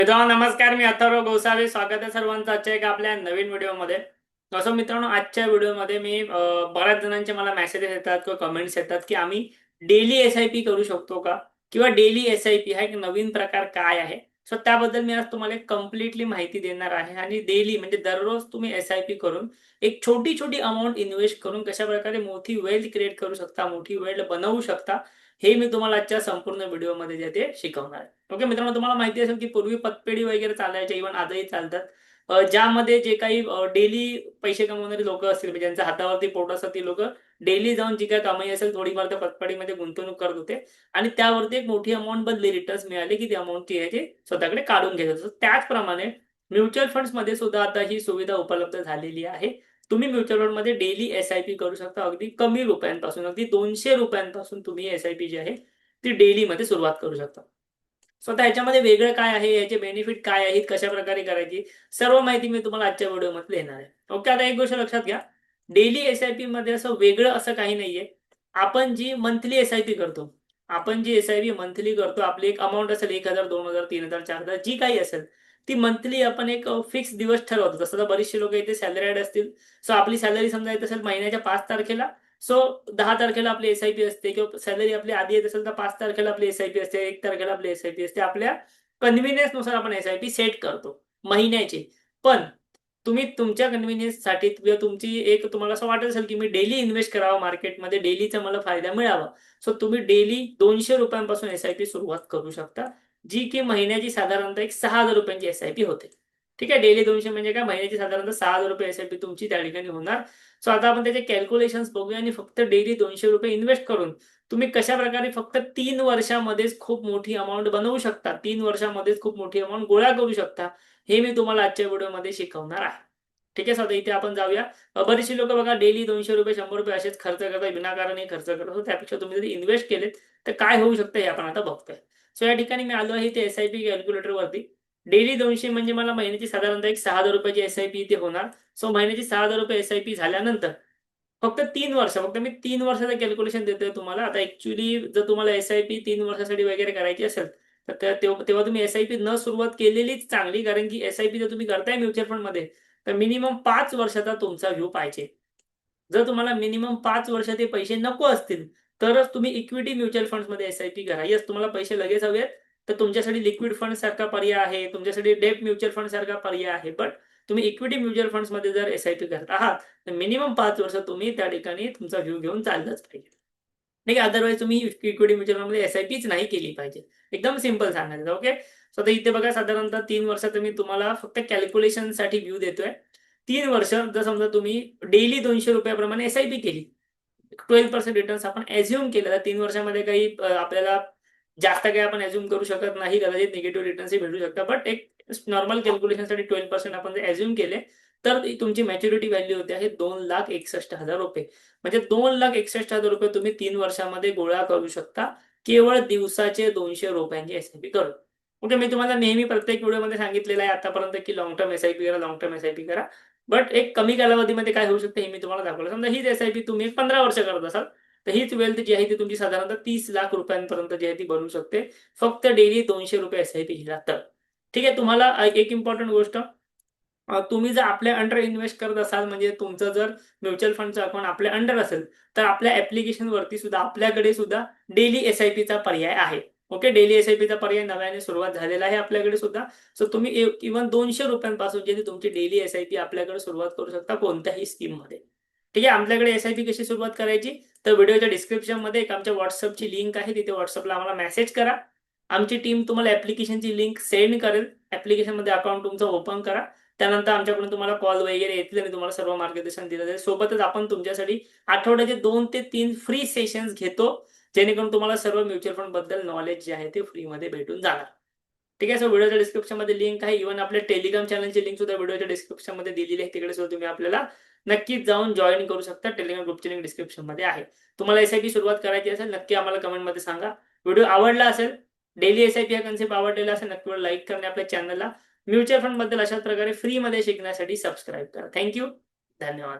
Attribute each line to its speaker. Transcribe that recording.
Speaker 1: मित्रांनो नमस्कार, मी अथर्व गोसावी. स्वागत आहे सर्वांचं आजच्या एका आपल्या नवीन व्हिडिओमध्ये. असं मित्रांनो, आजच्या व्हिडिओमध्ये मी बऱ्याच जणांचे मला मेसेजेस येतात किंवा कमेंट्स येतात की आम्ही डेली एस-आय-पी करू शकतो का, किंवा डेली एस-आय-पी हा एक नवीन प्रकार काय आहे. सो त्याबद्दल मी आज तुम्हाला एक कम्प्लिटली माहिती देणार आहे. आणि डेली म्हणजे दररोज तुम्ही एस-आय-पी करून एक छोटी छोटी अमाऊंट इन्व्हेस्ट करून कशा प्रकारे मोठी वेल्थ क्रिएट करू शकता, मोठी वेल्थ बनवू शकता, हे मी तुम्हाला आजच्या संपूर्ण व्हिडिओमध्ये जे ते शिकवणार आहे. ओके मित्रांनो, तुम्हाला माहिती असेल की पूर्वी पतपेढी वगैरे चालायच्या, इव्हन आजही चालतात. ज्यामध्ये जे काही डेली पैसे कमवणारी लोकं असतील, म्हणजे ज्यांच्या हातावरती पोट असतात, ती लोकं डेली जाऊन जी काही कमाई असेल थोडीफार त्या पतपेढीमध्ये गुंतवणूक करत होते. आणि त्यावरती एक मोठी अमाउंट बदली रिटर्न्स मिळाले की ती अमाउंट ती आहे ते स्वतःकडे काढून घ्यायचं होतं. त्याचप्रमाणे म्युच्युअल फंड्समध्ये सुद्धा आता ही सुविधा उपलब्ध झालेली आहे. तुम्ही म्युच्युअल फंडमध्ये डेली एस-आय-पी करू शकता. अगदी कमी रुपयांपासून, अगदी ₹200 तुम्ही एस-आय-पी जी आहे ती डेलीमध्ये सुरुवात करू शकता. सो आता ह्याच्यामध्ये वेगळं काय आहे, याचे बेनिफिट काय आहेत, कशाप्रकारे करायची, सर्व माहिती मी तुम्हाला आजच्या व्हिडिओमध्ये देणार आहे. ओके, आता एक गोष्ट लक्षात घ्या. डेली एस-आय-पीमध्ये असं वेगळं असं काही नाहीये. आपण जी मंथली एस-आय-पी करतो, आपण जी एस-आय-पी मंथली करतो, आपली एक अमाउंट असेल 1,000, 2,000, 3,000, 4,000 जी काही असेल, ती मंथली आपण एक फिक्स दिवस ठरवतो. जसं आता बरेचसे लोकं इथे सॅलरीड असतील. सो आपली सॅलरी समजा येत असेल महिन्याच्या 5 तारखेला, सो 10 तारखेला आपली एस-आय-पी असते, किंवा सॅलरी आपली आधी येत असेल तर 5 तारखेला आपली एस-आय-पी असते, 1 तारखेला आपली एस-आय-पी असते. आपल्या कन्व्हिनियन्सनुसार आपण एस-आय-पी सेट करतो महिन्याची. पण तुम्ही तुमच्या कन्व्हिनियन्ससाठी किंवा तुमची एक तुम्हाला असं वाटत असेल की मी डेली इन्व्हेस्ट करावं मार्केटमध्ये, डेलीचा मला फायदा मिळावा. सो तुम्ही डेली ₹200 पासून एस-आय-पी सुरुवात करू शकता, जी की महिन्याची साधारणतः एक ₹6,000 ची एस-आय-पी होते. ठीक आहे. डेली 200 म्हणजे काय, महिन्याची साधारणतः ₹6,000 एस-आय-पी तुमची त्या ठिकाणी होणार. सो आता आपण त्याचे कॅल्क्युलेशन्स बघूया आणि फक्त डेली ₹200 इन्व्हेस्ट करून तुम्ही कशाप्रकारे फक्त 3 वर्षामध्येच खूप मोठी अमाउंट बनवू शकता. 3 वर्षामध्येच खूप मोठी अमाउंट गोळा करू शकता. हे मी तुम्हाला आजच्या व्हिडिओमध्ये शिकवणार आहे. ठीक आहे. सो आता इथे आपण जाऊया. बरीचशी लोकं बघा डेली ₹200, ₹100 असेच खर्च करतात, विनाकारण खर्च करतात. So त्यापेक्षा तुम्ही जर इन्व्हेस्ट केलेत, तर काय होऊ शकतं हे आपण आता बघतोय. सो या ठिकाणी मी आलो आहे ते एस-आय-पी कॅल्क्युलेटरवरती. डेली 200 म्हणजे मला महिन्याची साधारणतः एक ₹6,000 ची एस-आय-पी इथे होणार. सो महिन्याची ₹6,000 एस-आय-पी झाल्यानंतर फक्त 3 वर्ष, फक्त मी 3 वर्षाचं कॅल्क्युलेशन देतोय तुम्हाला. आता ॲक्चुअली जर तुम्हाला एस-आय-पी 3 वर्षासाठी वगैरे करायची असेल, तर तेव्हा तुम्ही एस-आय-पी न सुरुवात केलेलीच चांगली. कारण की एस-आय-पी जर तुम्ही करताय म्युच्युअल फंडमध्ये, तर मिनिमम 5 वर्षाचा तुमचा व्ह्यू पाहिजे. जर तुम्हाला मिनिमम 5 वर्ष ते पैसे नको असतील, तरच तुम्ही इक्विटी म्युच्युअल फंड्समध्ये एस-आय-पी करा. येस, तुम्हाला पैसे लगेच हवेत, तर तुमच्यासाठी लिक्विड फंड सारखा पर्याय आहे. तुमच्यासाठी डेब्ट म्युच्युअल फंड सारखा पर्याय आहे. बट तुम्ही इक्विटी म्युच्युअल फंड्समध्ये जर एस-आय-पी करत आहात, तर मिनिमम 5 वर्ष तुम्ही त्या ठिकाणी तुमचा व्ह्यू घेऊन चाललंच पाहिजे. ठीक आहे. अदरवाईज तुम्ही इक्विटी म्युच्युअल फंडमध्ये एस-आय-पीच नाही केली पाहिजे. एकदम सिंपल सांगायचं. ओके. सो आता इथे बघा साधारणतः 3 वर्षाचं मी तुम्हाला फक्त कॅल्क्युलेशनसाठी व्ह्यू देतोय. 3 वर्ष जर समजा तुम्ही डेली ₹200 प्रमाणे एस-आय-पी केली. 12% रिटर्न्स आपण अझ्युम केलं, तर 3 वर्षामध्ये काही आपल्याला जास्त काही आपण अझ्युम करू शकत नाही. कदाचित निगेटिव्ह रिटर्न्सही भेटू शकतात. बट एक नॉर्मल कॅल्क्युलेशनसाठी 12% आपण जर अझ्युम केले, तर तुमची मॅच्युरिटी व्हॅल्यू होते आहे ₹2,61,000. म्हणजे ₹2,61,000 तुम्ही 3 वर्षामध्ये गोळा करू शकता, केवळ दिवसाचे ₹200 ची एस-आय-पी करून. ओके. मी तुम्हाला नेहमी प्रत्येक व्हिडिओमध्ये सांगितलेलं आहे आतापर्यंत, की लाँग टर्म एस-आय-पी करा, लाँग टर्म एस-आय-पी करा. बट एक कमी कालावधीमध्ये काय होऊ शकतं हे मी तुम्हाला दाखवलं. समजा हीच एस-आय-पी तुम्ही 15 वर्ष करत असाल, तर हीच वेल्थ जी आहे ती तुमची साधारणतः ₹30,00,000 पर्यंत जी आहे ती बनू शकते. फक्त डेली ₹200 एस-आय-पी केला तर. ठीक आहे. तुम्हाला एक इम्पोर्टंट गोष्ट, तुम्ही जर आपल्या अंडर इन्व्हेस्ट करत असाल, म्हणजे तुमचं जर म्युच्युअल फंडचं अकाउंट आपल्या अंडर असेल, तर आपल्या ॲप्लिकेशनवरती सुद्धा आपल्याकडे सुद्धा डेली एस-आय-पीचा पर्याय आहे. ओके. डेली एस-आय-पीचा पर्याय नव्याने सुरुवात झालेला आहे आपल्याकडे सुद्धा. सो तुम्ही इव्हन ₹200 पासून जे तुमची डेली एस-आय-पी आपल्याकडे सुरुवात करू शकता कोणत्याही स्कीममध्ये. ठीक आहे. आपल्याकडे एस-आय-पी कशी सुरुवात करायची, तर व्हिडिओच्या डिस्क्रिप्शनमध्ये एक आमच्या WhatsAppची लिंक आहे. तिथे WhatsAppला आम्हाला मेसेज करा. आमची टीम तुम्हाला ॲप्लिकेशनची लिंक सेंड करेल. ॲप्लिकेशनमध्ये अकाउंट तुमचं ओपन करा. त्यानंतर आमच्याकडून तुम्हाला कॉल वगैरे येतील आणि तुम्हाला सर्व मार्गदर्शन दिलं जाईल. सोबतच आपण तुमच्यासाठी आठवड्याचे 2 ते 3 फ्री सेशन्स घेतो, जेणेकरून तुम्हाला सर्व म्युच्युअल फंडबद्दल नॉलेज जे आहे ते फ्रीमध्ये भेटून जाणार. ठीक आहे. सो व्हिडिओच्या डिस्क्रिप्शनमध्ये लिंक आहे. इव्हन आपल्या टेलिग्राम चॅनलची लिंक सुद्धा व्हिडिओच्या डिस्क्रिप्शनमध्ये दिलेली आहे. तिकडे सुद्धा तुम्ही आपल्याला नक्कीच जाऊन जॉइन करू शकता. टेलिग्राम ग्रुपची लिंक डिस्क्रिप्शनमध्ये आहे. तुम्हाला एस-आय-पी सुरुवात करायची असेल, नक्की आम्हाला कमेंटमध्ये सांगा. व्हिडिओ आवडला असेल, डेली एस-आय-पी हा कन्सेप्ट आवडलेला असेल, नक्की लाईक करणे, आपल्या चॅनलला म्युच्युअल फंडबद्दल अशाच प्रकारे फ्रीमध्ये शिकण्यासाठी सबस्क्राईब करा. थँक धन्यवाद.